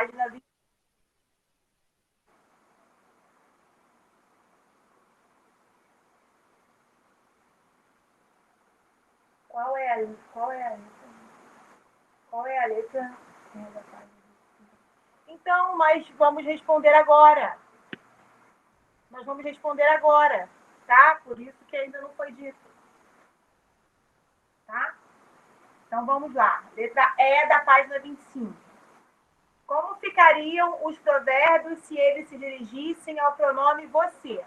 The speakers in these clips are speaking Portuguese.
página 20. Qual é a letra? Qual é a letra? Então, nós vamos responder agora. Nós vamos responder agora, tá? Por isso que ainda não foi dito. Tá? Então, vamos lá. Letra E da página 25. Como ficariam os provérbios se eles se dirigissem ao pronome você?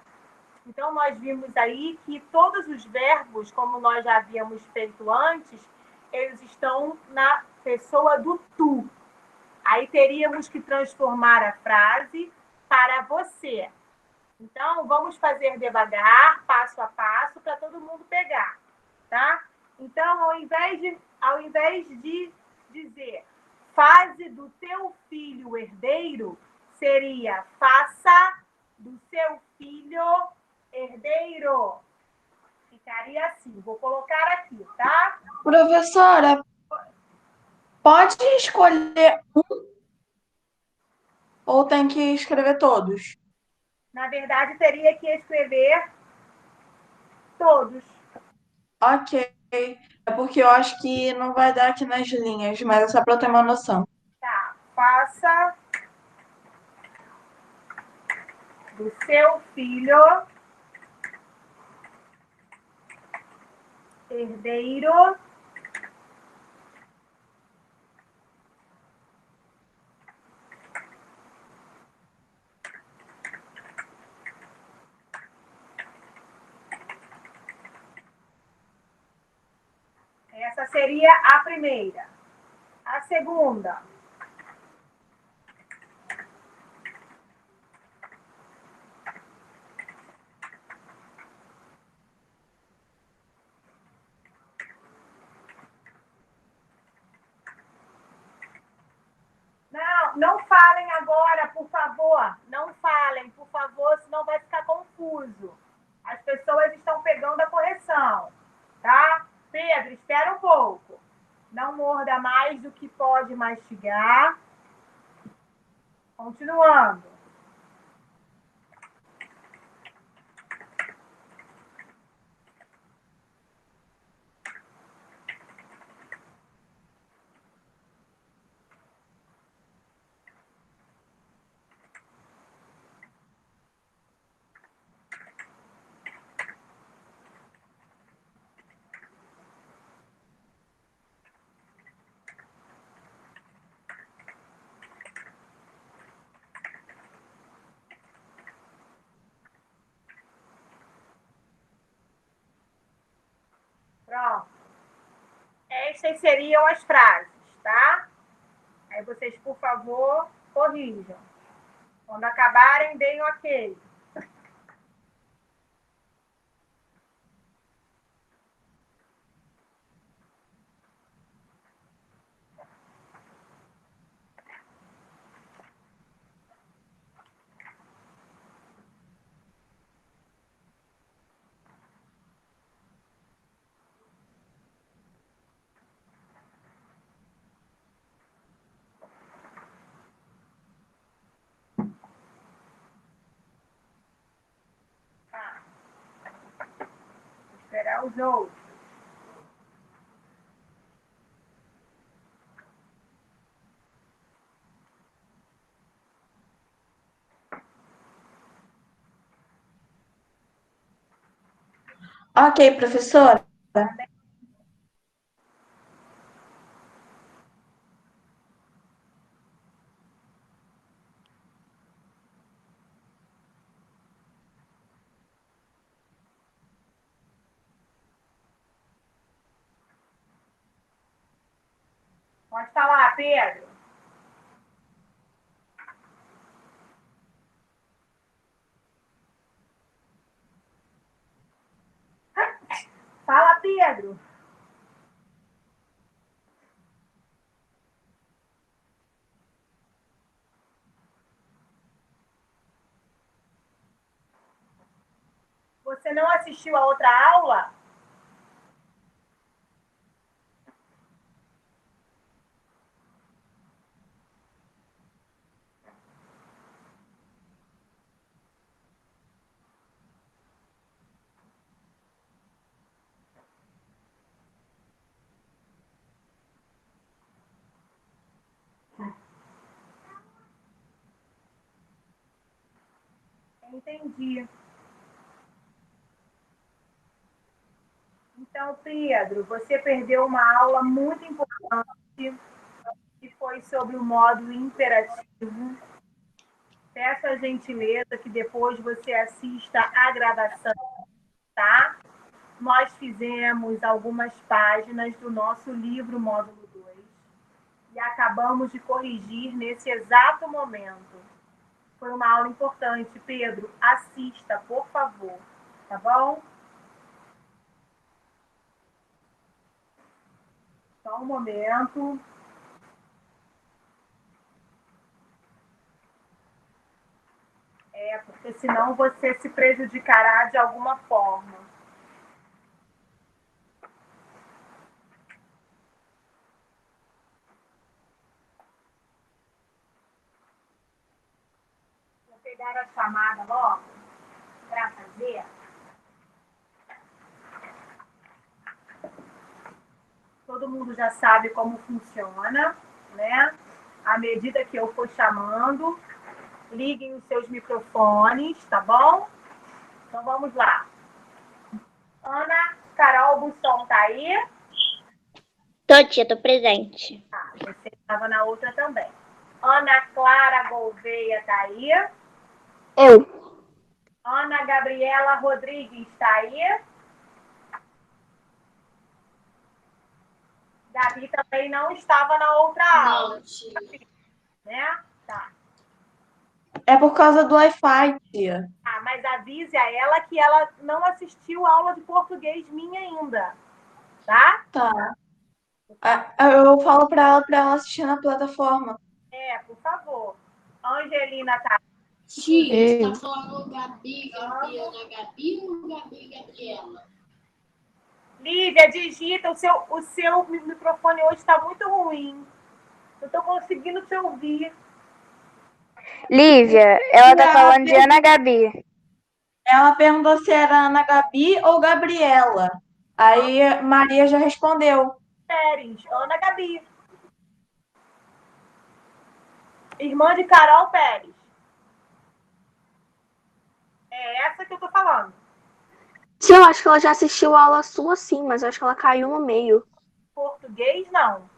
Então, nós vimos aí que todos os verbos, como nós já havíamos feito antes, eles estão na pessoa do tu. Aí teríamos que transformar a frase para você. Então, vamos fazer devagar, passo a passo, para todo mundo pegar, tá? Então, ao invés de dizer faze do teu filho herdeiro, seria faça do seu filho herdeiro. Ficaria assim. Vou colocar aqui, tá? Professora, pode escolher ou tem que escrever todos? Na verdade, teria que escrever todos. Ok. É porque eu acho que não vai dar aqui nas linhas, mas é só para eu ter uma noção. Tá. Faça do seu filho herdeiro Essa seria a primeira. A segunda. Não, não falem agora, por favor. Não falem, por favor, senão vai ficar confuso. As pessoas estão pegando a correção, tá? Pedro, espera um pouco. Não morda mais do que pode mastigar. Continuando. Pronto. Estas seriam as frases, tá? Aí vocês, por favor, corrijam. Quando acabarem, deem ok. Tá. Vou esperar os outros. Ok, professora. Pode falar, Pedro. Fala, Pedro. Você não assistiu a outra aula? Entendi. Então, Pedro, você perdeu uma aula muito importante, que foi sobre o modo imperativo. Peço a gentileza que depois você assista a gravação, tá? Nós fizemos algumas páginas do nosso livro módulo 2 e acabamos de corrigir nesse exato momento. Foi uma aula importante, Pedro. Assista, por favor, tá bom? Só um momento. Porque senão você se prejudicará de alguma forma. Vou pegar a chamada logo para fazer. Todo mundo já sabe como funciona, né? À medida que eu for chamando, liguem os seus microfones, tá bom? Então vamos lá. Ana Carol Busson tá aí? Tô, tia, tô presente. Tá, você estava na outra também. Ana Clara Gouveia tá aí? Eu. Ana Gabriela Rodrigues tá aí? Gabi também não estava na outra aula. Não, tia. Né? Tá. É por causa do Wi-Fi, tia. Ah, mas avise a ela que ela não assistiu a aula de português minha ainda. Tá? Tá. Eu falo pra ela assistir na plataforma. Por favor. Angelina tá. Tia, você tá falando Gabi, Gabriela, Gabi ou Gabi, Gabriela? Lívia, digita. O seu microfone hoje está muito ruim. Eu estou conseguindo te ouvir. Lívia, ela tá falando de Ana Gabi. Ela perguntou se era Ana Gabi ou Gabriela. Aí Maria já respondeu. Pérez, Ana Gabi. Irmã de Carol Pérez. É essa que eu tô falando. Tia, eu acho que ela já assistiu a aula sua, sim, mas eu acho que ela caiu no meio. Português, não.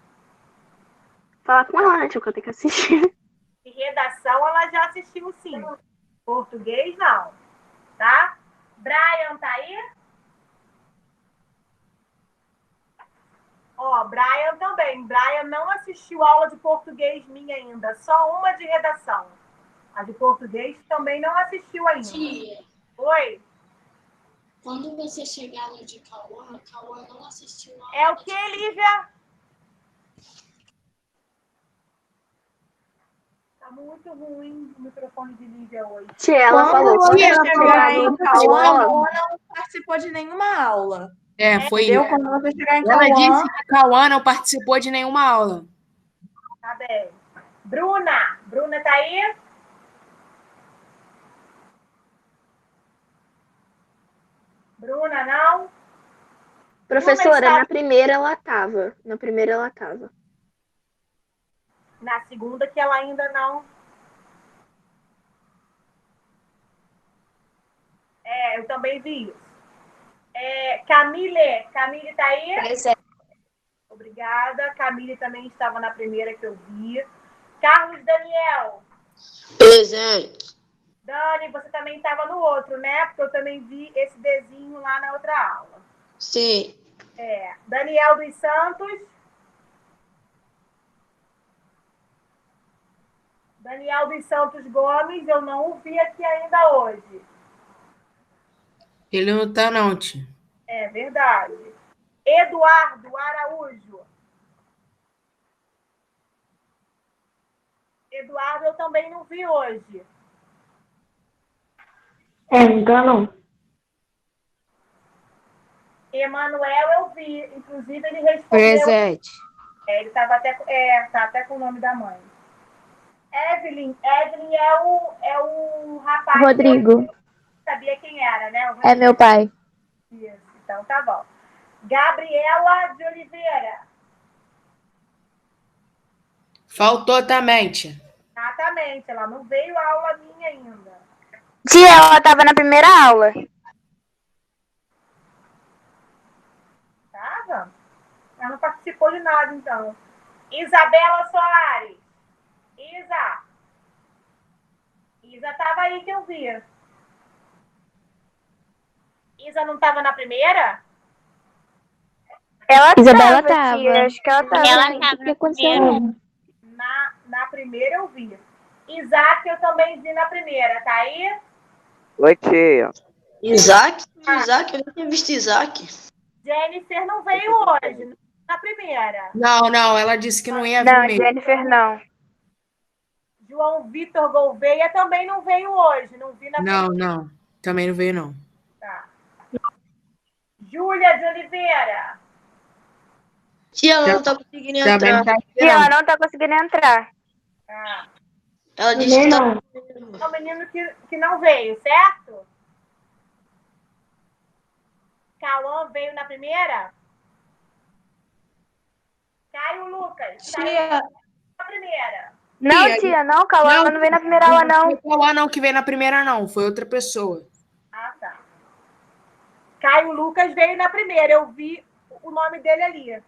Fala com ela, né, tia, que eu tenho que assistir. E redação, ela já assistiu, sim. Português, não. Tá? Brian tá aí? Ó, Brian também. Brian não assistiu aula de português minha ainda. Só uma de redação. A de português também não assistiu ainda. Tia, Oi? quando você chegar no de Cauã, Cauã não assistiu a aula. É o que, Lívia? Tá muito ruim o microfone de Lívia hoje. Tia, ela falou, Quando quando você ela chegar chegar em no Cauã, Cauã, não participou de nenhuma aula. Foi. Entendeu? Quando você chegar em Ela Cauã, disse que Cauã não participou de nenhuma aula. Tá bem. Bruna. Bruna tá aí? Bruna, não? professora, Bruna está... na primeira ela tava. Na primeira ela tava. Na segunda que ela ainda não... eu também vi isso. Camille tá aí? Presente. Obrigada. Camille também estava na primeira que eu vi. Carlos Daniel. Presente. Dani, você também estava no outro, né? Porque eu também vi esse desenho lá na outra aula. Sim. Daniel dos Santos. Daniel dos Santos Gomes, eu não o vi aqui ainda hoje. Ele não tá, não, tia. É verdade. Eduardo Araújo. Eduardo, eu também não vi hoje. Engano. Emanuel eu vi. Inclusive, ele respondeu. Presente. Ele estava até, tá até com o nome da mãe. Evelyn é o rapaz. Rodrigo. Que sabia quem era, né? É meu pai. Isso, então tá bom. Gabriela de Oliveira. Faltou também, tia. Exatamente, ela não veio a aula minha ainda. Tia, ela tava na primeira aula. Tava? Ela não participou de nada, então. Isabela Soares. Isa. Isa tava aí que eu vi. Isa não tava na primeira? Ela Isabela tava, tava. tia. Acho que ela tava. Ela tava O que na aconteceu? primeira. Na primeira eu vi. Isaac eu também vi na primeira, tá aí? Oi, tia. Isaac? Isaac? Eu não tinha visto Isaac. Jennifer não veio hoje, na primeira. Não, ela disse que não ia vir Não, mesmo. Jennifer não. João Vitor Gouveia também não veio hoje, não vi na primeira. Não. Também não veio, não. Tá. Júlia de Oliveira. Tia, ela não tá conseguindo Também entrar. não tá aqui, Tia, ela não. não tá conseguindo entrar. Tá. Ela disse que tá. É o menino que não veio, certo? Cauã veio na primeira? Caio Lucas. Tia, Na primeira. Não, tia, não. Cauã não veio na primeira aula, não. Não foi o Cauã não que veio na primeira, não. Foi outra pessoa. Ah, tá. Caio Lucas veio na primeira. Eu vi o nome dele ali.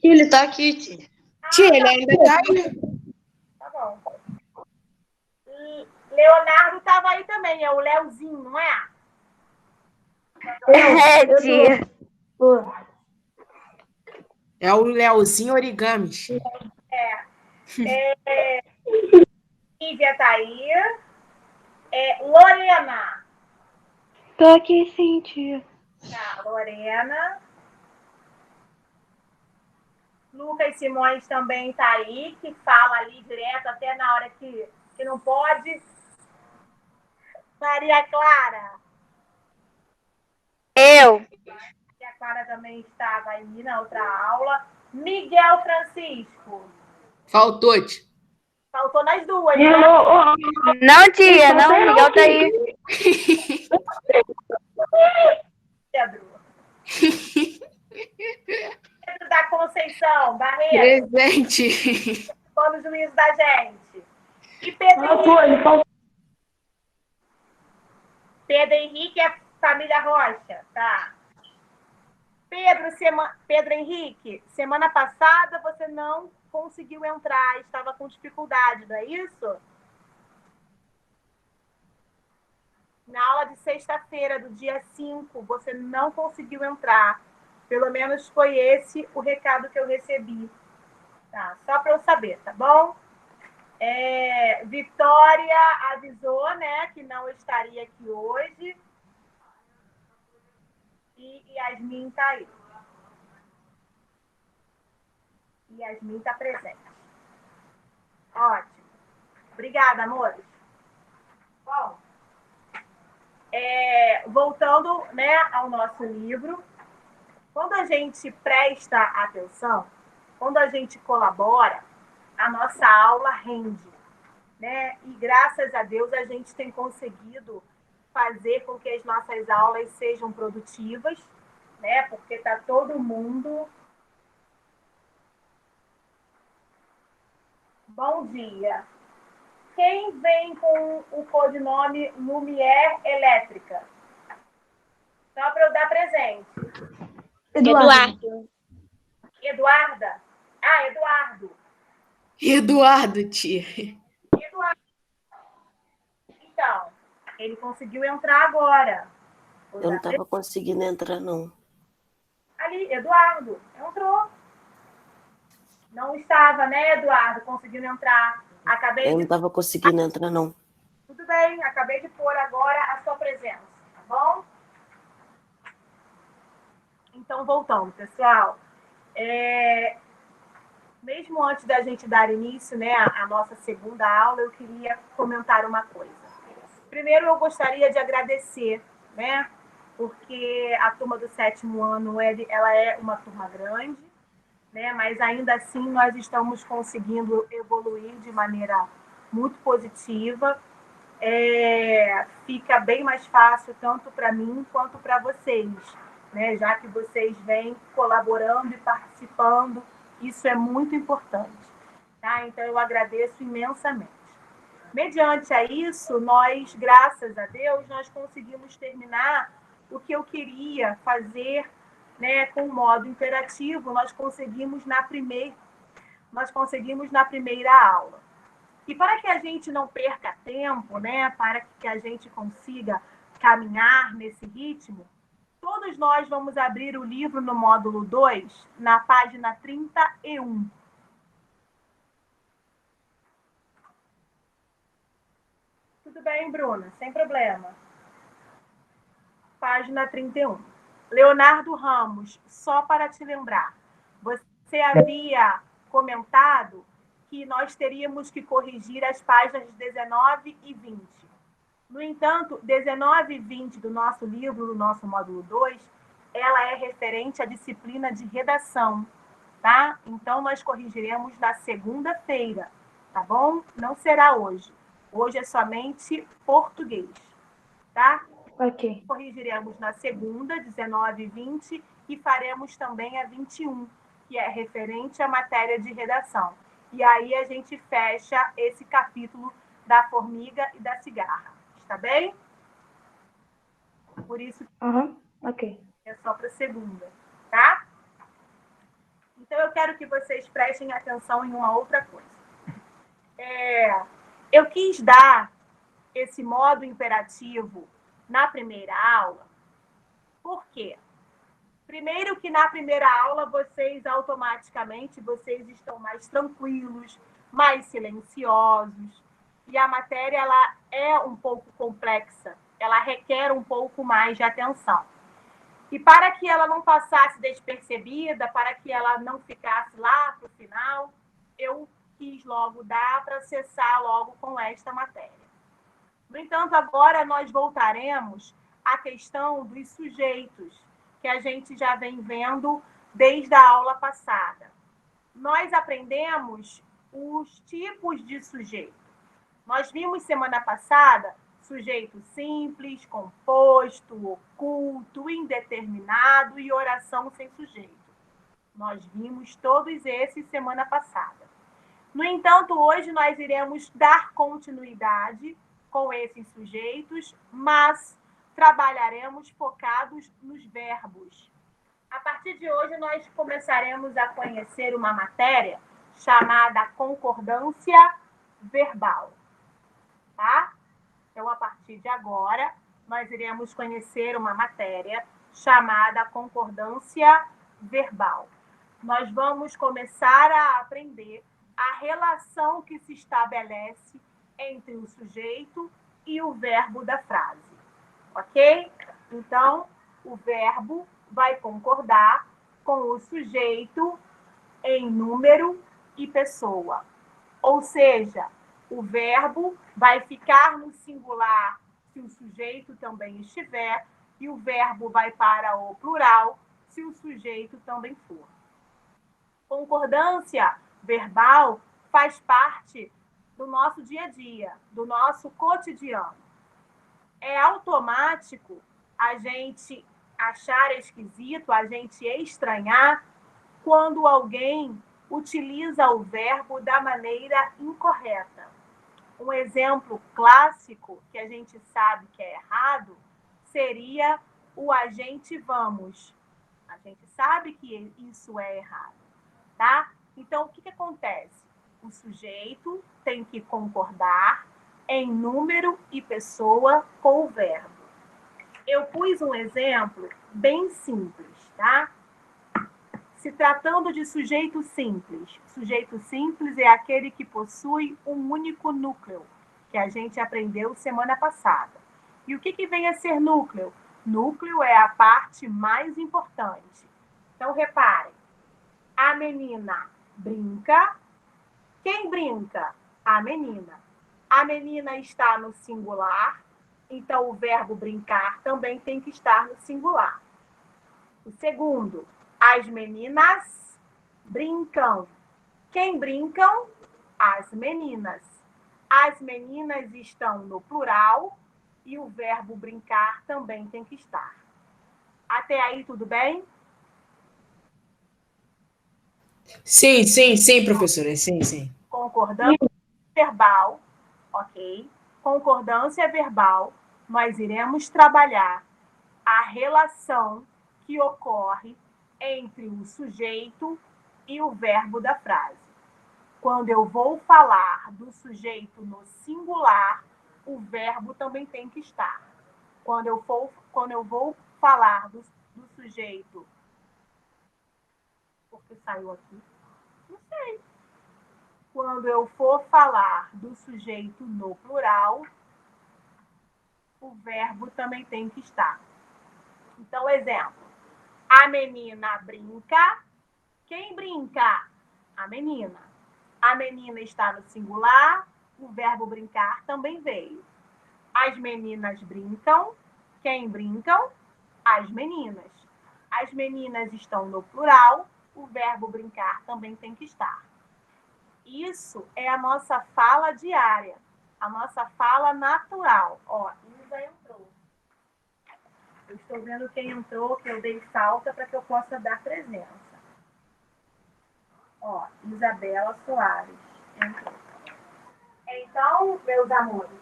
Ele tá aqui, tia. Tia, ele ainda tá aí. Tá bom. Leonardo tava aí também. É o Leozinho, não é? É, tia. É o Leozinho Origamis. Lívia tá aí. Lorena. Tô aqui sim, tia. Tá, Lorena. Lucas Simões também tá aí, que fala ali direto, até na hora que não pode. Maria Clara. Eu. Maria Clara também estava aí na outra aula. Miguel Francisco. Faltou, tia. Faltou nas duas, né? Não, tia, não. Miguel tá aí. Pedro. Pedro da Conceição, Barreto, Presente. quando o juízo da gente. E Pedro Henrique. Pedro Henrique é família Rocha, tá? Pedro Henrique, semana passada você não conseguiu entrar, estava com dificuldade, não é isso? Na aula de sexta-feira, do dia 5, você não conseguiu entrar. Pelo menos foi esse o recado que eu recebi. Tá? Só para eu saber, tá bom? Vitória avisou, né, que não estaria aqui hoje. E Yasmin tá aí. Yasmin tá presente. Ótimo. Obrigada, amores. Bom, voltando, né, ao nosso livro, quando a gente presta atenção, quando a gente colabora, a nossa aula rende, né? E graças a Deus a gente tem conseguido fazer com que as nossas aulas sejam produtivas, né? Porque está todo mundo. Bom dia. Quem vem com o codinome Lumière Elétrica? Só para eu dar presente. Eduardo. Eduarda? Ah, Eduardo. Eduardo, tia. Eduardo. Então, ele conseguiu entrar agora. Eu não estava conseguindo entrar, não. Ali, Eduardo, entrou. Não estava, né, Eduardo, conseguindo entrar. Eu não estava conseguindo entrar, não. Tudo bem, acabei de pôr agora a sua presença, tá bom? Então, voltando, pessoal. Mesmo antes da gente dar início, né, à nossa segunda aula, eu queria comentar uma coisa. Primeiro, eu gostaria de agradecer, né, porque a turma do 7º ano ela é uma turma grande, né, mas ainda assim nós estamos conseguindo evoluir de maneira muito positiva. Fica bem mais fácil tanto para mim quanto para vocês, né, já que vocês vêm colaborando e participando. Isso é muito importante, tá? Então, eu agradeço imensamente. Mediante a isso, nós, graças a Deus, nós conseguimos terminar o que eu queria fazer, né, com o modo imperativo, nós conseguimos na primeira aula. E para que a gente não perca tempo, né, para que a gente consiga caminhar nesse ritmo, todos nós vamos abrir o livro no módulo 2, na página 31. Tudo bem, Bruna? Sem problema. Página 31. Leonardo Ramos, só para te lembrar, você havia comentado que nós teríamos que corrigir as páginas 19 e 20. No entanto, 19 e 20 do nosso livro, do nosso módulo 2, ela é referente à disciplina de redação, tá? Então, nós corrigiremos na segunda-feira, tá bom? Não será hoje. Hoje é somente português, tá? Ok. Corrigiremos na segunda, 19 e 20, e faremos também a 21, que é referente à matéria de redação. E aí a gente fecha esse capítulo da formiga e da cigarra. Está bem? Por isso Ok. é só para segunda, tá? Então eu quero que vocês prestem atenção em uma outra coisa. Eu quis dar esse modo imperativo na primeira aula. Por quê? Primeiro que na primeira aula vocês automaticamente estão mais tranquilos, mais silenciosos, e a matéria ela é um pouco complexa, ela requer um pouco mais de atenção. E para que ela não passasse despercebida, para que ela não ficasse lá para o final, eu quis logo dar para acessar logo com esta matéria. No entanto, agora nós voltaremos à questão dos sujeitos, que a gente já vem vendo desde a aula passada. Nós aprendemos os tipos de sujeito. Nós vimos semana passada sujeito simples, composto, oculto, indeterminado e oração sem sujeito. Nós vimos todos esses semana passada. No entanto, hoje nós iremos dar continuidade com esses sujeitos, mas trabalharemos focados nos verbos. A partir de hoje, nós começaremos a conhecer uma matéria chamada concordância verbal. Tá? Então, a partir de agora, nós iremos conhecer uma matéria chamada concordância verbal. Nós vamos começar a aprender a relação que se estabelece entre o sujeito e o verbo da frase. Ok? Então, o verbo vai concordar com o sujeito em número e pessoa. Ou seja, o verbo vai ficar no singular se o sujeito também estiver, e o verbo vai para o plural se o sujeito também for. Concordância verbal faz parte do nosso dia a dia, do nosso cotidiano. É automático a gente achar esquisito, a gente estranhar quando alguém utiliza o verbo da maneira incorreta. Um exemplo clássico que a gente sabe que é errado seria o a gente vamos. A gente sabe que isso é errado, tá? Então, o que acontece? O sujeito tem que concordar em número e pessoa com o verbo. Eu pus um exemplo bem simples, tá? Se tratando de sujeito simples é aquele que possui um único núcleo, que a gente aprendeu semana passada. E o que vem a ser núcleo? Núcleo é a parte mais importante. Então, reparem, a menina brinca. Quem brinca? A menina. A menina está no singular, então o verbo brincar também tem que estar no singular. O segundo, as meninas brincam. Quem brincam? As meninas. As meninas estão no plural e o verbo brincar também tem que estar. Até aí, tudo bem? Sim, professora. Sim. Concordamos verbal, ok? Concordância verbal, nós iremos trabalhar a relação que ocorre entre o sujeito e o verbo da frase. Quando eu vou falar do sujeito no singular, o verbo também tem que estar. Quando eu vou falar do sujeito... Por que saiu aqui? Não sei. Quando eu for falar do sujeito no plural, o verbo também tem que estar. Então, exemplo. A menina brinca. Quem brinca? A menina. A menina está no singular, o verbo brincar também veio. As meninas brincam. Quem brincam? As meninas. As meninas estão no plural, o verbo brincar também tem que estar. Isso é a nossa fala diária, a nossa fala natural. Ó, Isa entrou. Eu estou vendo quem entrou, que eu dei falta para que eu possa dar presença. Ó, Isabela Soares entrou. Então, meus amores,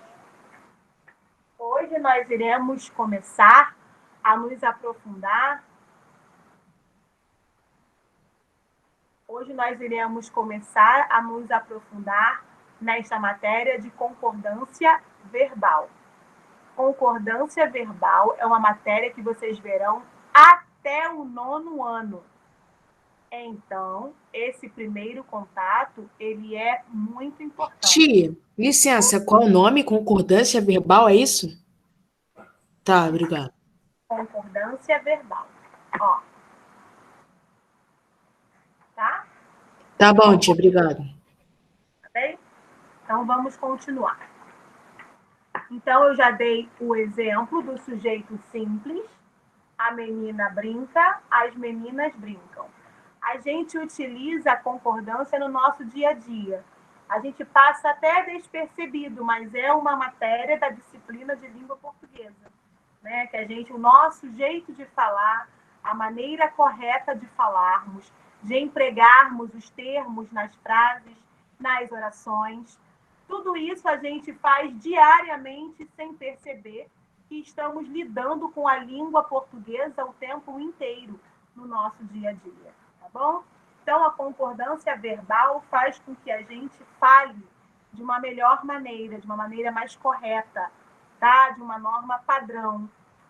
hoje nós iremos começar a nos aprofundar. Hoje nós iremos começar a nos aprofundar nesta matéria de concordância verbal. Concordância verbal é uma matéria que vocês verão até o 9º ano. Então, esse primeiro contato, ele é muito importante. Tia, licença, qual o nome? Concordância verbal, é isso? Tá, obrigado. Concordância verbal. Ó. Tá? Tá bom, tia, obrigado. Tá bem? Então, vamos continuar. Então, eu já dei o exemplo do sujeito simples. A menina brinca, as meninas brincam. A gente utiliza a concordância no nosso dia a dia. A gente passa até despercebido, mas é uma matéria da disciplina de língua portuguesa, né? Que o nosso jeito de falar, a maneira correta de falarmos, de empregarmos os termos nas frases, nas orações, tudo isso a gente faz diariamente sem perceber que estamos lidando com a língua portuguesa o tempo inteiro no nosso dia a dia, tá bom? Então, a concordância verbal faz com que a gente fale de uma melhor maneira, de uma maneira mais correta, tá? De uma norma padrão.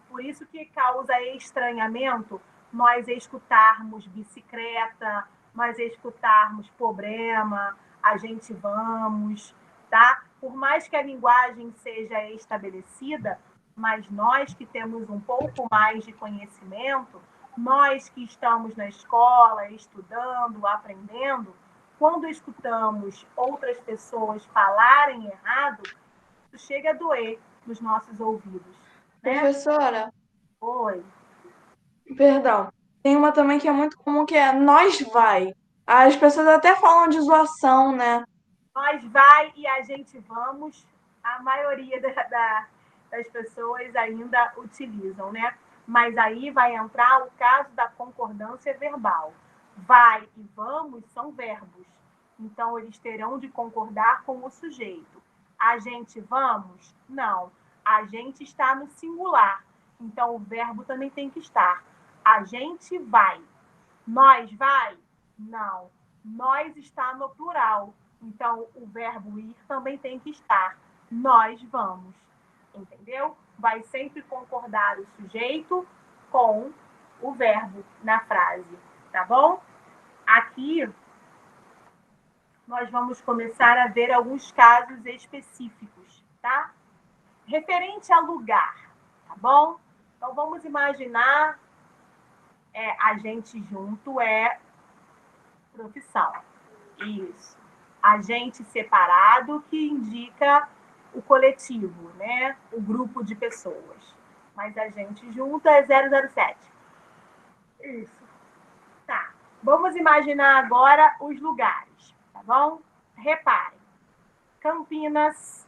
Por isso que causa estranhamento nós escutarmos bicicleta, nós escutarmos problema, a gente vamos, tá? Por mais que a linguagem seja estabelecida, mas nós que temos um pouco mais de conhecimento, nós que estamos na escola, estudando, aprendendo, quando escutamos outras pessoas falarem errado, isso chega a doer nos nossos ouvidos. Né? Professora, Oi. perdão. Tem uma também que é muito comum, que é nós vai. As pessoas até falam de zoação, né? Nós vai e a gente vamos. A maioria das pessoas ainda utilizam, né? Mas aí vai entrar o caso da concordância verbal. Vai e vamos são verbos. Então, eles terão de concordar com o sujeito. A gente vamos? Não. A gente está no singular. Então, o verbo também tem que estar. A gente vai. Nós vai? Não. Nós está no plural. Então, o verbo ir também tem que estar. Nós vamos. Entendeu? Vai sempre concordar o sujeito com o verbo na frase. Tá bom? Aqui, nós vamos começar a ver alguns casos específicos, tá? Referente a lugar, tá bom? Então, vamos imaginar a gente junto é profissão. Isso. Agente separado que indica o coletivo, né? O grupo de pessoas. Mas a gente junto é 007. Isso. Tá. Vamos imaginar agora os lugares, tá bom? Reparem. Campinas,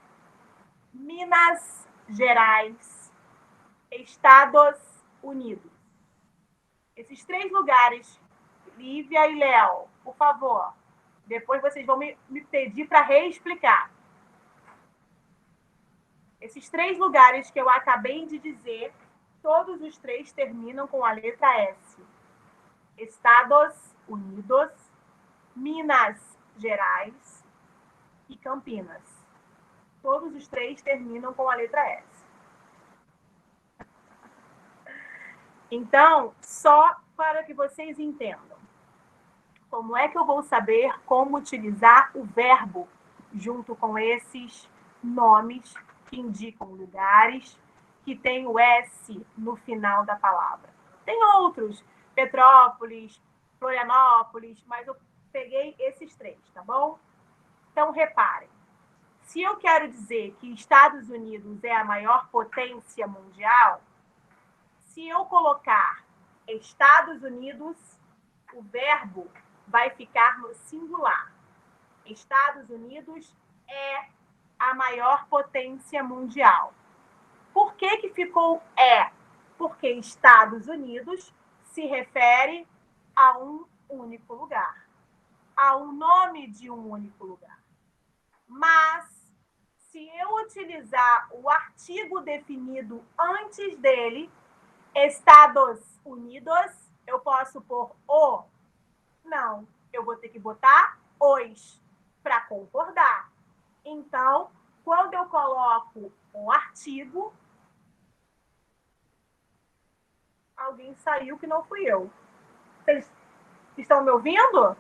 Minas Gerais, Estados Unidos. Esses 3 lugares, Lívia e Léo, por favor. Depois vocês vão me pedir para reexplicar. Esses 3 lugares que eu acabei de dizer, todos os 3 terminam com a letra S. Estados Unidos, Minas Gerais e Campinas. Todos os 3 terminam com a letra S. Então, só para que vocês entendam, como é que eu vou saber como utilizar o verbo junto com esses nomes que indicam lugares que tem o S no final da palavra? Tem outros, Petrópolis, Florianópolis, mas eu peguei esses 3, tá bom? Então, reparem. Se eu quero dizer que Estados Unidos é a maior potência mundial, se eu colocar Estados Unidos, o verbo vai ficar no singular. Estados Unidos é a maior potência mundial. Por que ficou é? Porque Estados Unidos se refere a um único lugar, a um nome de um único lugar. Mas, se eu utilizar o artigo definido antes dele, Estados Unidos, eu posso pôr o? Não, eu vou ter que botar os para concordar. Então, quando eu coloco o artigo, alguém saiu que não fui eu. Vocês estão me ouvindo?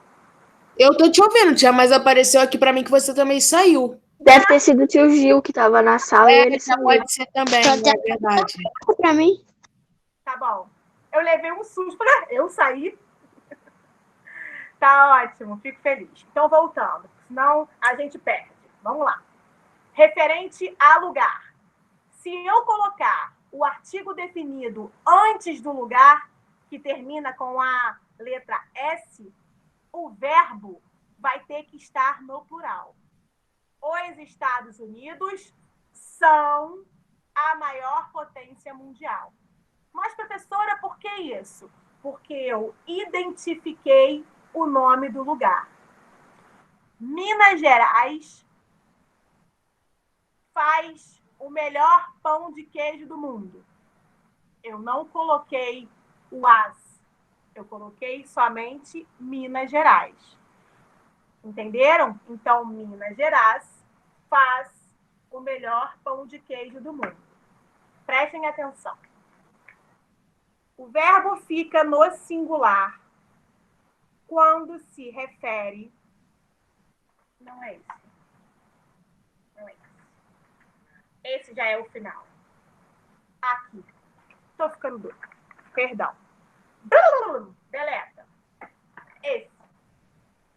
Eu tô te ouvindo, tia, mas apareceu aqui pra mim que você também saiu. Deve ter sido o tio Gil que tava na sala e ele saiu. Pode ser também, é verdade. Pra mim. Tá bom. Eu levei um susto, eu saí. Tá ótimo, fico feliz. Então, voltando, senão a gente perde. Vamos lá. Referente a lugar. Se eu colocar o artigo definido antes do lugar, que termina com a letra S, o verbo vai ter que estar no plural. Os Estados Unidos são a maior potência mundial. Mas, professora, por que isso? Porque eu identifiquei o nome do lugar. Minas Gerais faz o melhor pão de queijo do mundo. Eu não coloquei o as. Eu coloquei somente Minas Gerais. Entenderam? Então, Minas Gerais faz o melhor pão de queijo do mundo. Prestem atenção. O verbo fica no singular quando se refere... Não é esse. Não é esse. Esse já é o final. Aqui. Estou ficando doido. Perdão. Deleta. Esse.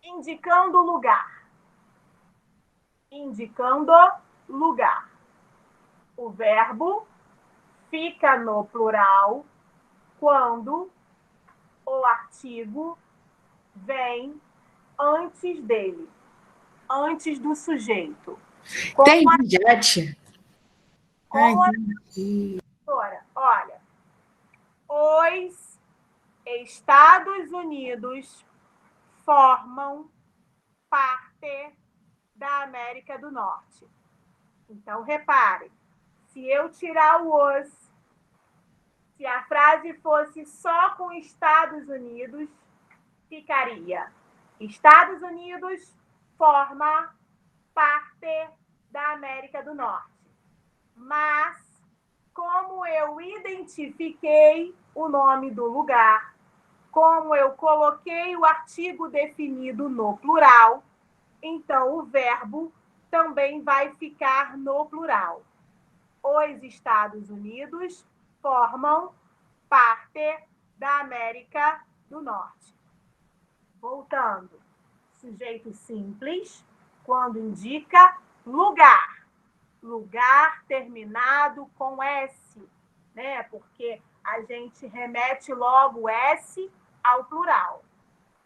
Indicando lugar. Indicando lugar. O verbo fica no plural quando o artigo vem antes dele, antes do sujeito. Entendi, já, tia. Olha, os Estados Unidos formam parte da América do Norte. Então, repare, se eu tirar o os, se a frase fosse só com Estados Unidos, ficaria: Estados Unidos forma parte da América do Norte. Mas, como eu identifiquei o nome do lugar, como eu coloquei o artigo definido no plural, então o verbo também vai ficar no plural. Os Estados Unidos formam parte da América do Norte. Voltando, sujeito simples, quando indica lugar. Lugar terminado com S, né? Porque a gente remete logo S ao plural.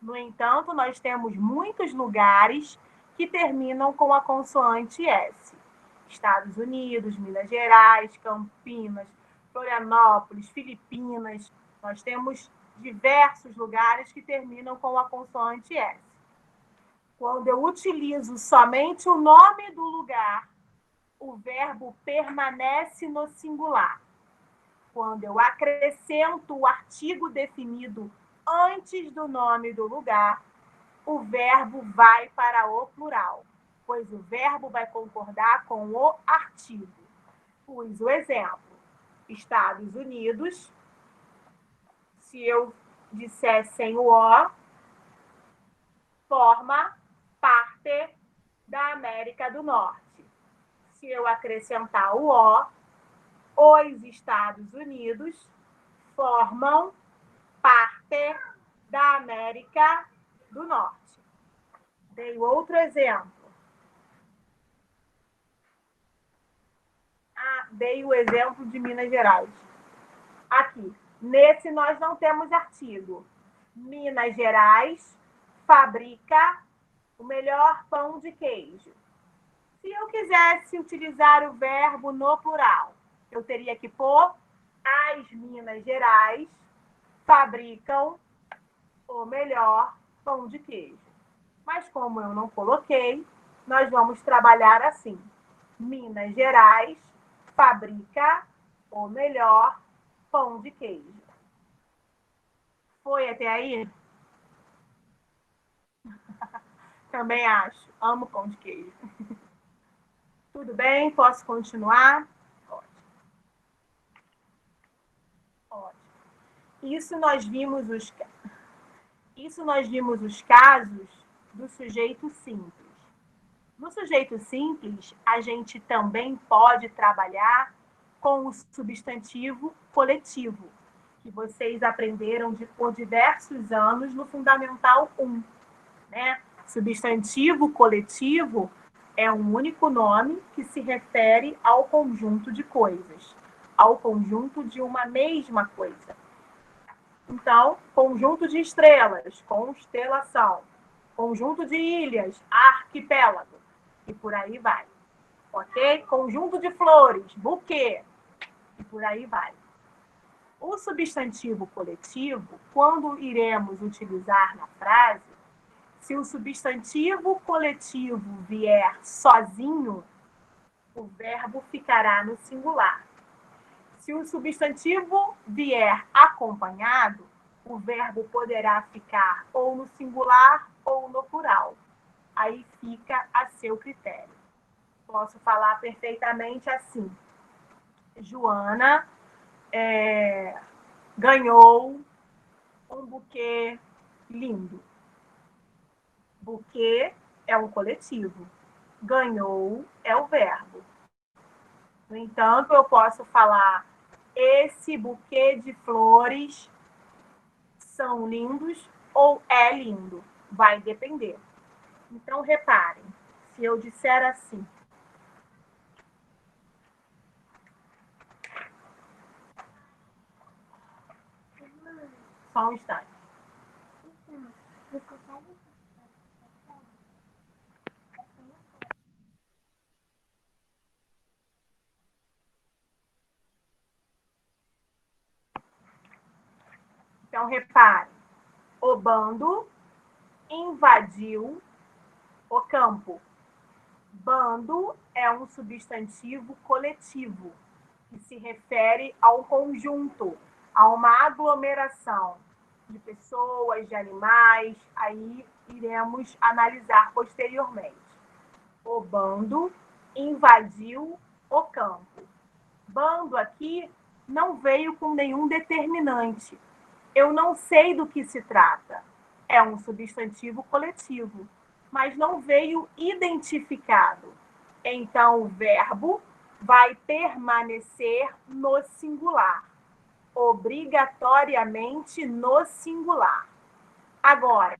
No entanto, nós temos muitos lugares que terminam com a consoante S. Estados Unidos, Minas Gerais, Campinas, Florianópolis, Filipinas. Nós temos diversos lugares que terminam com a consoante S. Quando eu utilizo somente o nome do lugar, o verbo permanece no singular. Quando eu acrescento o artigo definido antes do nome do lugar, o verbo vai para o plural, pois o verbo vai concordar com o artigo. Pus o exemplo. Estados Unidos. Se eu disser sem o O, forma parte da América do Norte. Se eu acrescentar o O, os Estados Unidos formam parte da América do Norte. Dei outro exemplo. Dei o exemplo de Minas Gerais. Aqui, nesse nós não temos artigo. Minas Gerais fabrica o melhor pão de queijo. Se eu quisesse utilizar o verbo no plural, eu teria que pôr as Minas Gerais fabricam o melhor pão de queijo. Mas como eu não coloquei, nós vamos trabalhar assim. Minas Gerais fabrica o melhor pão de queijo. Foi até aí? Também acho. Amo pão de queijo. Tudo bem? Posso continuar? Ótimo. Isso nós vimos os casos do sujeito simples. No sujeito simples, a gente também pode trabalhar com o substantivo coletivo, que vocês aprenderam por diversos anos no Fundamental 1. Né? Substantivo coletivo é um único nome que se refere ao conjunto de coisas, ao conjunto de uma mesma coisa. Então, conjunto de estrelas, constelação. Conjunto de ilhas, arquipélago. E por aí vai. Ok? Conjunto de flores, buquê. E por aí vai. O substantivo coletivo, quando iremos utilizar na frase, se o substantivo coletivo vier sozinho, o verbo ficará no singular. Se o substantivo vier acompanhado, o verbo poderá ficar ou no singular ou no plural. Aí fica a seu critério. Posso falar perfeitamente assim. Joana ganhou um buquê lindo. Buquê é um coletivo. Ganhou é o verbo. No entanto, eu posso falar: esse buquê de flores são lindos ou é lindo. Vai depender. Então, reparem, se eu disser assim, só um instante. Então, reparem, o bando invadiu o campo. Bando é um substantivo coletivo, que se refere ao conjunto, a uma aglomeração de pessoas, de animais, aí iremos analisar posteriormente. O bando invadiu o campo. Bando aqui não veio com nenhum determinante. Eu não sei do que se trata. É um substantivo coletivo, mas não veio identificado. Então, o verbo vai permanecer no singular, obrigatoriamente no singular. Agora,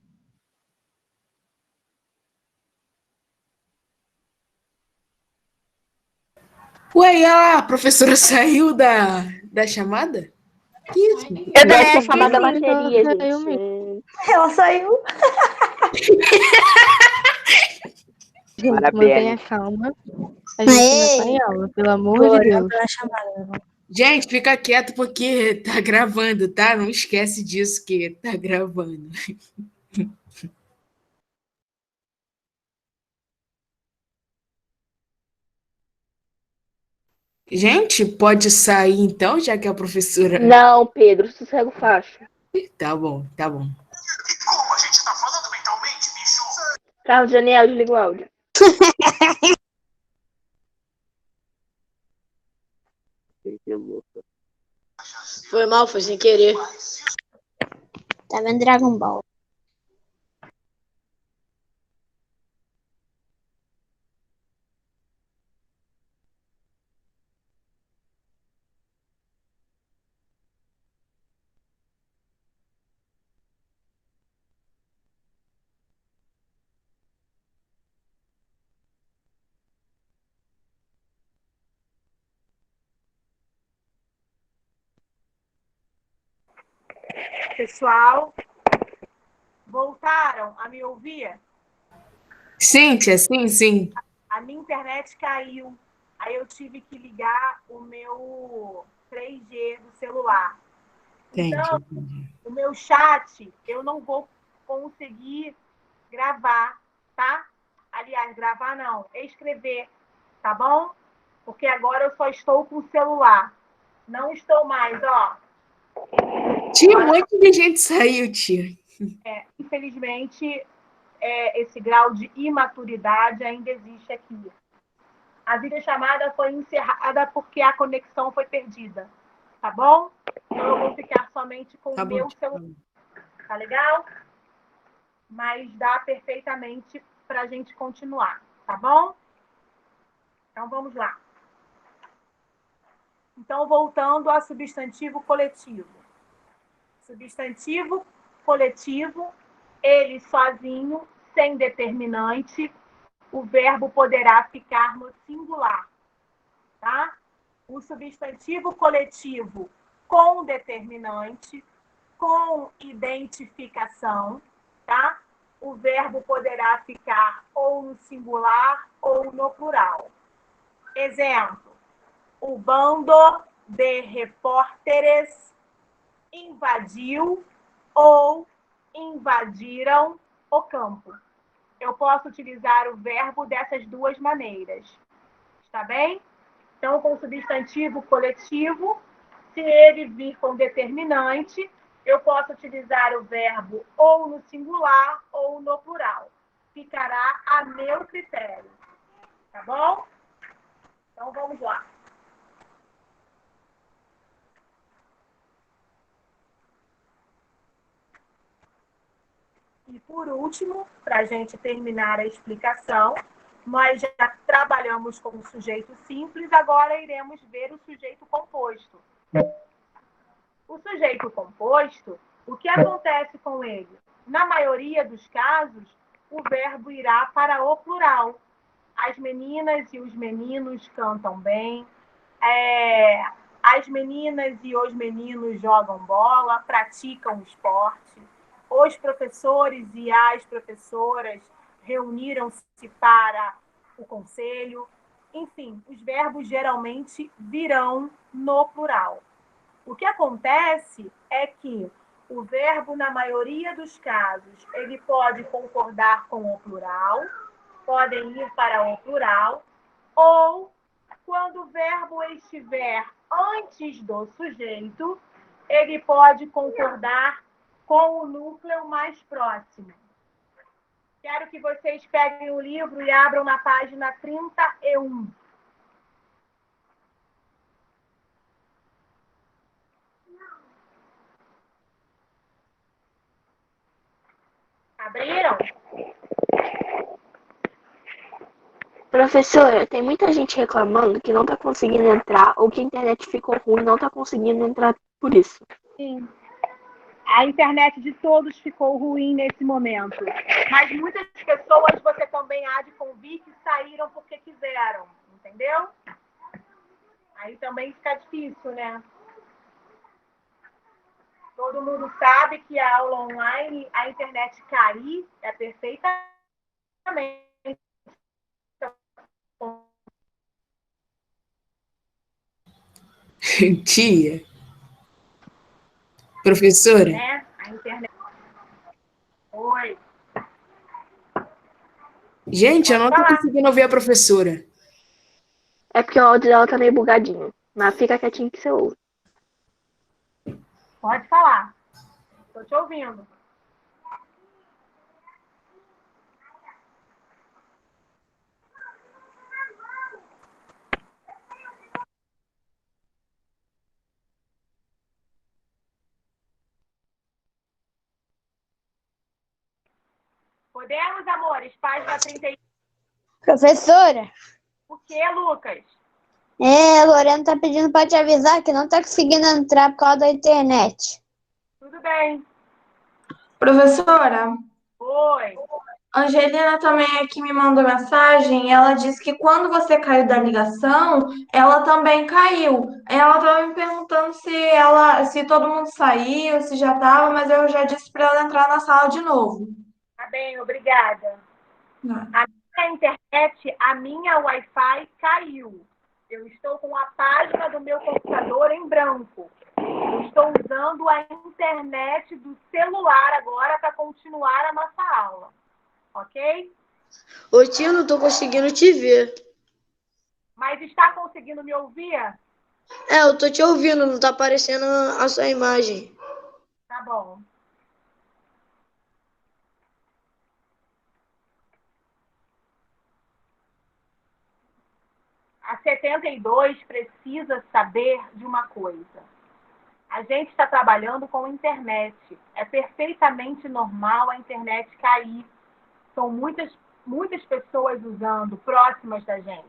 Ué, a professora saiu da chamada? Que isso? Eu Deve também ter acho que acabado a sim. bateria, Saiu gente. Ela saiu. Gente, Parabéns. mantenha calma. A gente ainda tá em aula, pelo amor de Deus. Gente, fica quieto porque tá gravando, tá? Não esquece disso que tá gravando. Gente, pode sair então, já que a professora. Não, Pedro, sossega o facho. Tá bom, tá bom. Carlos Daniel, desliga o áudio. Foi mal, foi sem querer. Tá vendo Dragon Ball? Pessoal, voltaram a me ouvir? Sim, tia, sim. A minha internet caiu. Aí eu tive que ligar o meu 3G do celular. Então, o meu chat, eu não vou conseguir gravar, tá? Aliás, gravar não, escrever, tá bom? Porque agora eu só estou com o celular. Não estou mais, ó. Tia, um monte de gente saiu, tia. Infelizmente, esse grau de imaturidade ainda existe aqui. A videochamada foi encerrada porque a conexão foi perdida, tá bom? Então eu vou ficar somente com o meu celular. Tá legal? Mas dá perfeitamente para a gente continuar, tá bom? Então vamos lá. Então, voltando ao substantivo coletivo. Substantivo coletivo, ele sozinho, sem determinante, o verbo poderá ficar no singular, tá? O substantivo coletivo com determinante, com identificação, tá? O verbo poderá ficar ou no singular ou no plural. Exemplo: o bando de repórteres invadiu ou invadiram o campo. Eu posso utilizar o verbo dessas duas maneiras. Está bem? Então, com o substantivo coletivo, se ele vir com determinante, eu posso utilizar o verbo ou no singular ou no plural. Ficará a meu critério. Tá bom? Então, vamos lá. E, por último, para a gente terminar a explicação, nós já trabalhamos com o sujeito simples, agora iremos ver o sujeito composto. O sujeito composto, o que acontece com ele? Na maioria dos casos, o verbo irá para o plural. As meninas e os meninos cantam bem, as meninas e os meninos jogam bola, praticam esporte, os professores e as professoras reuniram-se para o conselho. Enfim, os verbos geralmente virão no plural. O que acontece é que o verbo, na maioria dos casos, ele pode concordar com o plural, podem ir para o plural, ou quando o verbo estiver antes do sujeito, ele pode concordar com o núcleo mais próximo. Quero que vocês peguem o livro e abram na página 31. Abriram? Professora, tem muita gente reclamando que não tá conseguindo entrar ou que a internet ficou ruim e não tá conseguindo entrar por isso. Sim. A internet de todos ficou ruim nesse momento. Mas muitas pessoas você também há de convir que saíram porque quiseram. Entendeu? Aí também fica difícil, né? Todo mundo sabe que a aula online, a internet cair é perfeitamente. Tia. Professora? Né? A internet. Oi. Gente, eu não tô conseguindo ouvir a professora. É porque o áudio dela tá meio bugadinho. Mas fica quietinho que você ouve. Pode falar. Estou te ouvindo. Podemos, amores? Página 31. Professora, O que, Lucas? a Lorena tá pedindo pra te avisar que não tá conseguindo entrar por causa da internet. Tudo bem. Professora, Oi. a Angelina também aqui me mandou mensagem. Ela disse que quando você caiu da ligação, ela também caiu. Ela estava me perguntando se todo mundo saiu, se já estava, mas eu já disse para ela entrar na sala de novo. Tá bem, obrigada. A minha internet, a minha Wi-Fi caiu. Eu estou com a página do meu computador em branco. Eu estou usando a internet do celular agora para continuar a nossa aula. Ok? Ô, tia, não tô conseguindo te ver. Mas está conseguindo me ouvir? Eu tô te ouvindo, não tá aparecendo a sua imagem. Tá bom. A 72 precisa saber de uma coisa. A gente está trabalhando com internet. É perfeitamente normal a internet cair. São muitas pessoas usando, próximas da gente.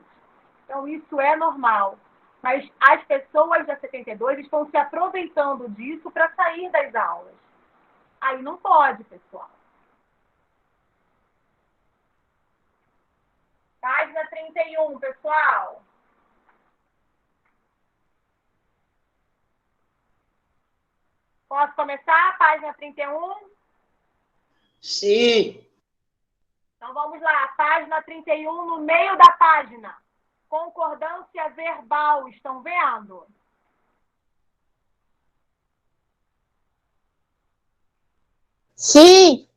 Então, isso é normal. Mas as pessoas da 72 estão se aproveitando disso para sair das aulas. Aí não pode, pessoal. Página 31, pessoal. Posso começar? Página 31? Sim. Então vamos lá. Página 31, no meio da página. Concordância verbal. Estão vendo? Sim.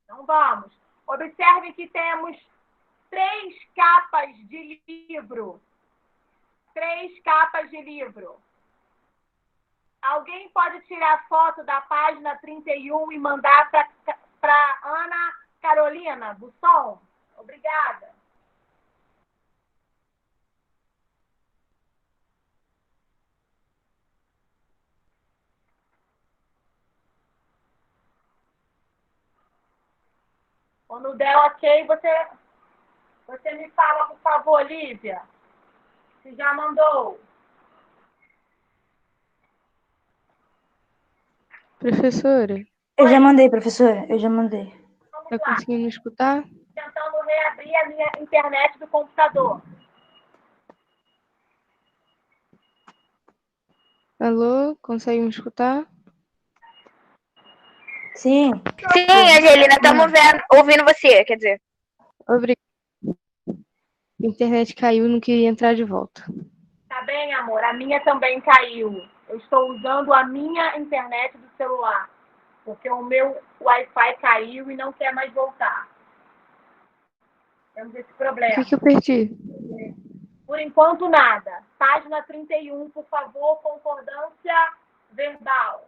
Então vamos. Observe que temos 3 capas de livro. 3 capas de livro. Alguém pode tirar foto da página 31 e mandar para Ana Carolina Busson? Obrigada. Quando der ok, você me fala, por favor, Lívia. Se já mandou. Professora, Eu já mandei, professora. Eu já mandei. Vamos tá lá. conseguindo escutar? Tentando reabrir a minha internet do computador. Alô, consegue me escutar? Sim. Sim, Angelina, estamos ouvindo você, quer dizer. Obrigada. A internet caiu, não queria entrar de volta. Tá bem, amor. A minha também caiu. Eu estou usando a minha internet do celular. Porque o meu Wi-Fi caiu e não quer mais voltar. Temos esse O problema. que eu perdi? Por enquanto, nada. Página 31, por favor, concordância verbal.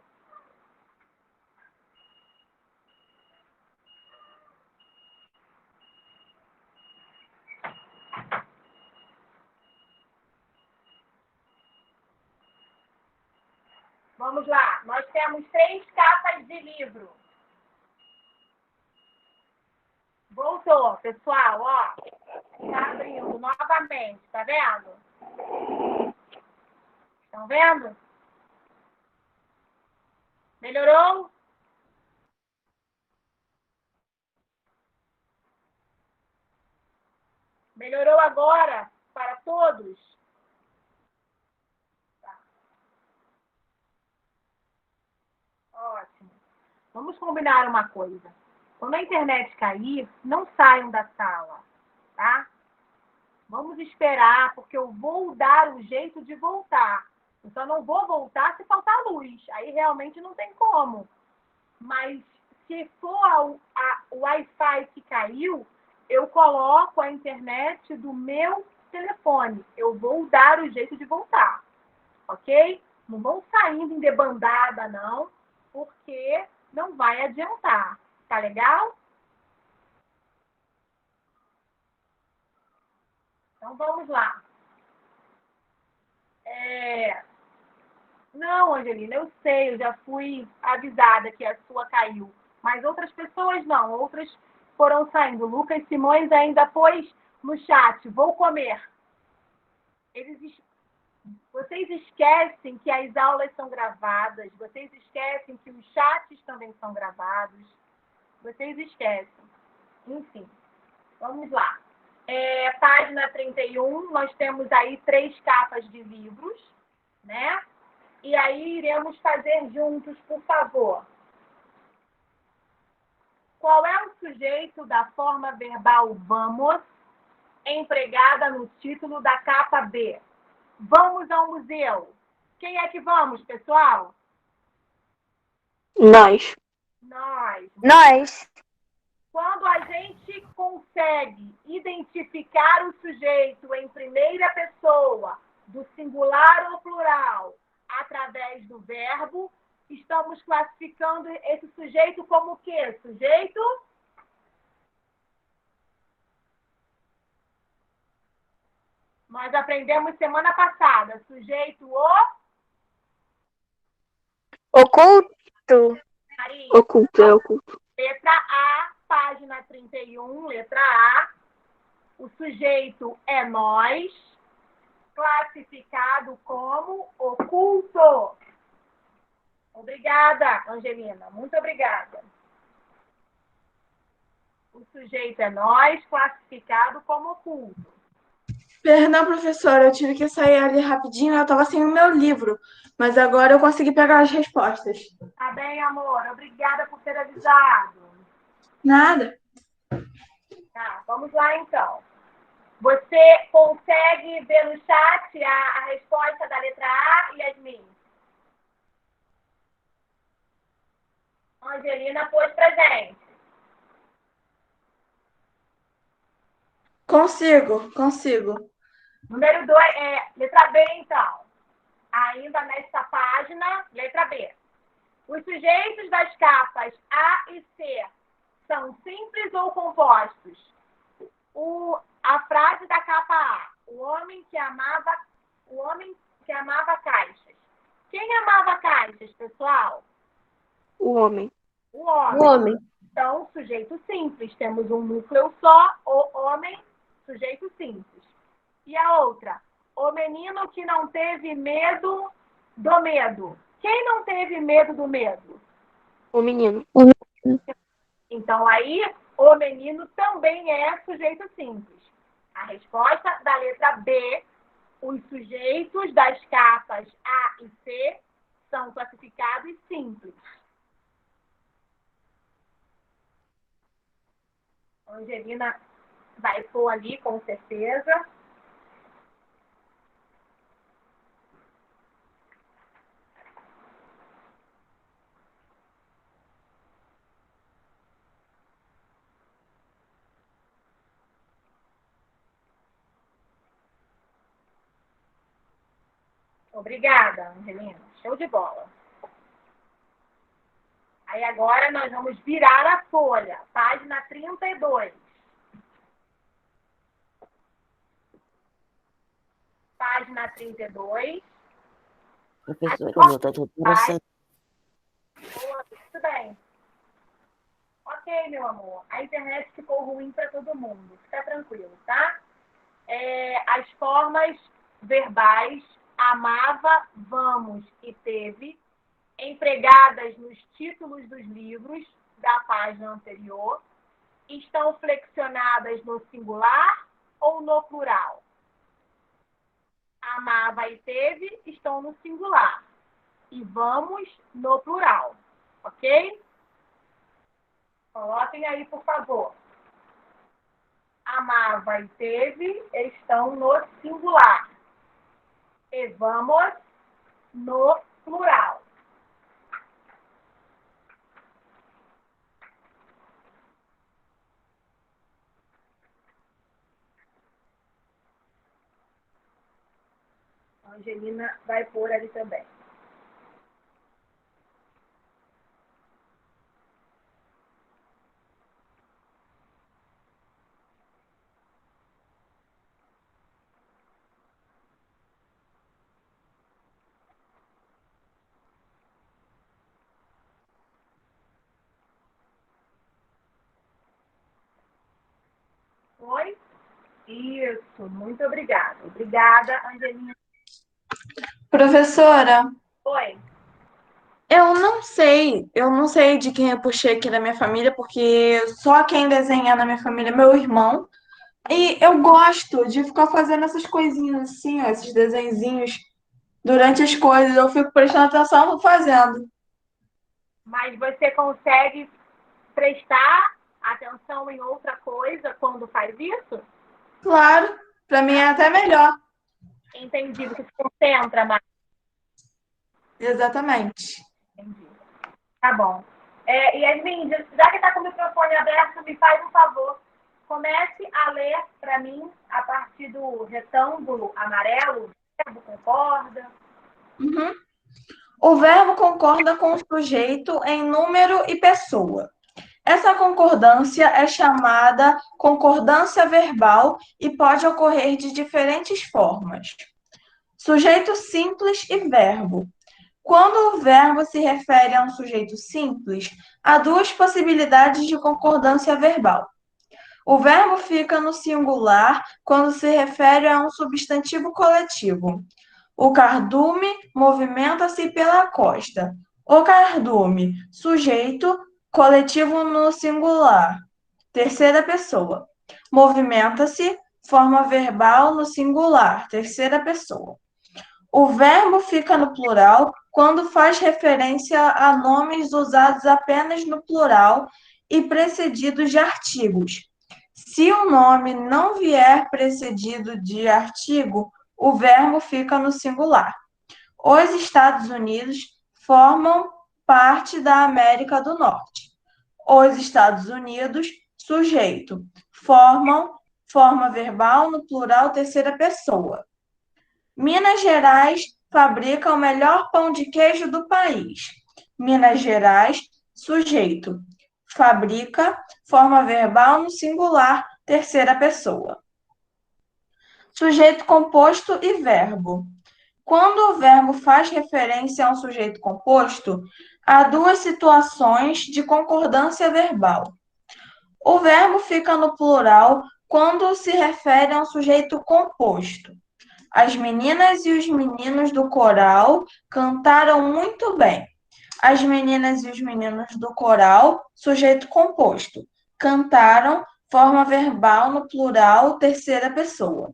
Vamos lá. Nós temos 3 capas de livro. Voltou, pessoal, ó. Tá abrindo novamente, tá vendo? Estão vendo? Melhorou? Melhorou agora para todos? Tá. Ótimo. Vamos combinar uma coisa. Quando a internet cair, não saiam da sala, tá? Vamos esperar, porque eu vou dar o jeito de voltar. Eu só não vou voltar se faltar luz. Aí realmente não tem como. Mas se for o Wi-Fi que caiu, eu coloco a internet do meu telefone. telefone. Eu vou dar o jeito de voltar, ok? Não vão saindo em debandada, não, porque não vai adiantar. Tá legal? Então, vamos lá. Não, Angelina, eu sei, eu já fui avisada que a sua caiu. Mas outras pessoas não, outras foram saindo. Lucas Simões ainda pôs no chat, vou comer. Vocês esquecem que as aulas são gravadas, vocês esquecem que os chats também são gravados, vocês esquecem. Enfim, vamos lá. Página 31, nós temos aí 3 capas de livros, né? E aí iremos fazer juntos, por favor. Qual é o sujeito da forma verbal vamos, empregada no título da capa B? Vamos ao museu. Quem é que vamos, pessoal? Nós. Nós. Quando a gente consegue identificar o sujeito em primeira pessoa, do singular ou plural, através do verbo, estamos classificando esse sujeito como o quê? Sujeito? Nós aprendemos semana passada. Sujeito Oculto. Maria. Oculto, é oculto. Letra A, página 31, letra A. O sujeito é nós, classificado como oculto. Obrigada, Angelina. Muito obrigada. O sujeito é nós, classificado como oculto. Perdão, professora, eu tive que sair ali rapidinho, eu estava sem o meu livro, mas agora eu consegui pegar as respostas. Tá bem, amor. Obrigada por ter avisado. Nada. Tá, vamos lá, então. Você consegue ver no chat a resposta da letra A, Yasmin? Angelina pôs pra gente. Consigo. Número 2, letra B, então. Ainda nesta página, letra B. Os sujeitos das capas A e C são simples ou compostos? A frase da capa A. O homem que amava caixas. Quem amava caixas, pessoal? O homem. O homem. Então, sujeito simples. Temos um núcleo só, o homem, sujeito simples. E a outra? O menino que não teve medo do medo. Quem não teve medo do medo? O menino. Então, aí, o menino também é sujeito simples. A resposta da letra B, os sujeitos das capas A e C são classificados simples. A Angelina vai pôr ali, com certeza. Obrigada, Angelina. Show de bola. Aí agora nós vamos virar a folha. Página 32. Página 32. Professora, o meu tá todo processado. Boa, tudo bem. Ok, meu amor. A internet ficou ruim para todo mundo. Fica tranquilo, tá? As formas verbais amava, vamos e teve, empregadas nos títulos dos livros da página anterior, estão flexionadas no singular ou no plural? Amava e teve estão no singular e vamos no plural, ok? Coloquem aí, por favor. Amava e teve estão no singular e vamos no plural. A Angelina vai pôr ali também. Oi? Isso, muito obrigada. Obrigada, Angelina. Professora, Oi. eu não sei de quem eu puxei aqui da minha família, porque só quem desenha na minha família é meu irmão. E eu gosto de ficar fazendo essas coisinhas assim, ó, esses desenhinhos durante as coisas. Eu fico prestando atenção, vou fazendo. Mas você consegue prestar atenção em outra coisa quando faz isso? Claro, para mim é até melhor. Entendi, você se concentra mais. Exatamente. Entendi. Tá bom. Yasmin, já que está com o microfone aberto, me faz um favor. Comece a ler para mim a partir do retângulo amarelo, verbo concorda. Uhum. O verbo concorda com o sujeito em número e pessoa. Essa concordância é chamada concordância verbal e pode ocorrer de diferentes formas. Sujeito simples e verbo. Quando o verbo se refere a um sujeito simples, há duas possibilidades de concordância verbal. O verbo fica no singular quando se refere a um substantivo coletivo. O cardume movimenta-se pela costa. O cardume, sujeito, coletivo no singular. Terceira pessoa. Movimenta-se, forma verbal no singular. Terceira pessoa. O verbo fica no plural quando faz referência a nomes usados apenas no plural e precedidos de artigos. Se o nome não vier precedido de artigo, o verbo fica no singular. Os Estados Unidos formam parte da América do Norte. Os Estados Unidos, sujeito, forma verbal no plural terceira pessoa. Minas Gerais fabrica o melhor pão de queijo do país. Minas Gerais, sujeito, fabrica, forma verbal no singular, terceira pessoa. Sujeito composto e verbo. Quando o verbo faz referência a um sujeito composto, há duas situações de concordância verbal. O verbo fica no plural quando se refere a um sujeito composto. As meninas e os meninos do coral cantaram muito bem. As meninas e os meninos do coral, sujeito composto, cantaram, forma verbal no plural, terceira pessoa.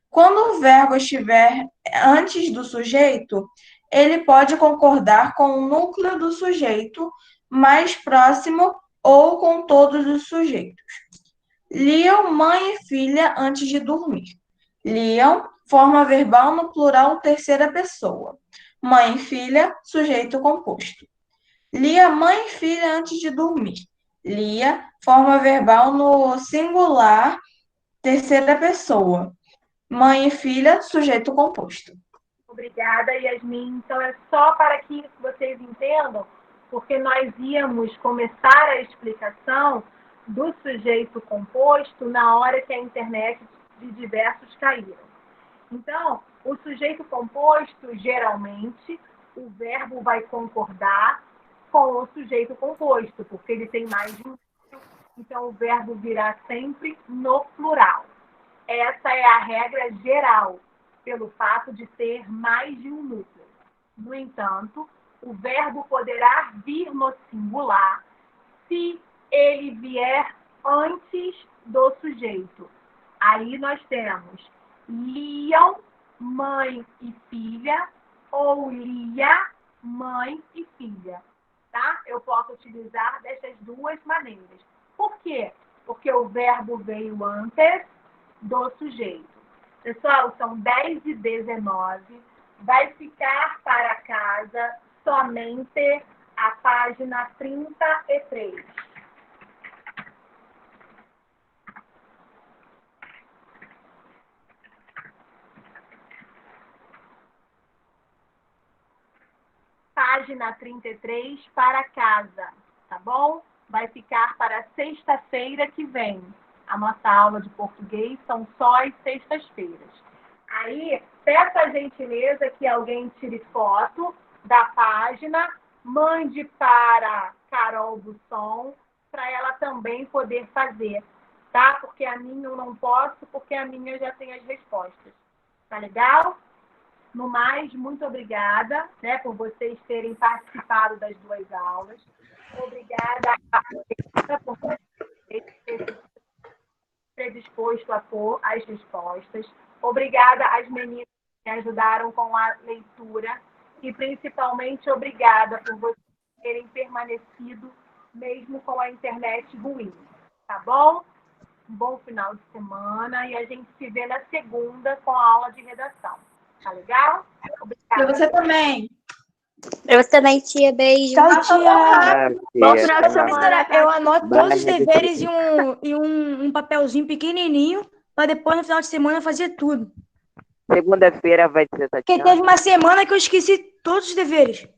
Quando o verbo estiver antes do sujeito, ele pode concordar com o núcleo do sujeito mais próximo ou com todos os sujeitos. Liam mãe e filha antes de dormir. Liam, forma verbal no plural, terceira pessoa. Mãe e filha, sujeito composto. Lia mãe e filha antes de dormir. Lia, forma verbal no singular, terceira pessoa. Mãe e filha, sujeito composto. Obrigada, Yasmin. Então, é só para que vocês entendam, porque nós íamos começar a explicação do sujeito composto na hora que a internet de diversos caíram. Então, o sujeito composto, geralmente, o verbo vai concordar com o sujeito composto, porque ele tem mais de um. Então, o verbo virá sempre no plural. Essa é a regra geral, pelo fato de ter mais de um núcleo. No entanto, o verbo poderá vir no singular se ele vier antes do sujeito. Aí nós temos liam, mãe e filha, ou lia, mãe e filha. Tá? Eu posso utilizar dessas duas maneiras. Por quê? Porque o verbo veio antes do sujeito. Pessoal, são 10h19. Vai ficar para casa somente a página 33. página 33 para casa, tá bom? Vai ficar para sexta-feira que vem. A nossa aula de português são só as sextas-feiras. Aí, peço a gentileza que alguém tire foto da página, mande para Carol Busson, para ela também poder fazer, tá? Porque a minha eu não posso, porque a minha eu já tenho as respostas. Tá legal? No mais, muito obrigada, né, por vocês terem participado das 2 aulas. Obrigada por ter predisposto a pôr as respostas. Obrigada às meninas que me ajudaram com a leitura e, principalmente, obrigada por vocês terem permanecido mesmo com a internet ruim. Tá bom? Um bom final de semana e a gente se vê na segunda com a aula de redação. Tá legal? Obrigada. Pra você também. Pra você também, tia. Beijo. Tchau, tia. Bom final de semana. Professora, eu anoto Vai, todos os Rebeca. deveres em um papelzinho pequenininho, para depois no final de semana fazer tudo. Segunda-feira vai ser Porque teve uma semana que eu esqueci todos os deveres.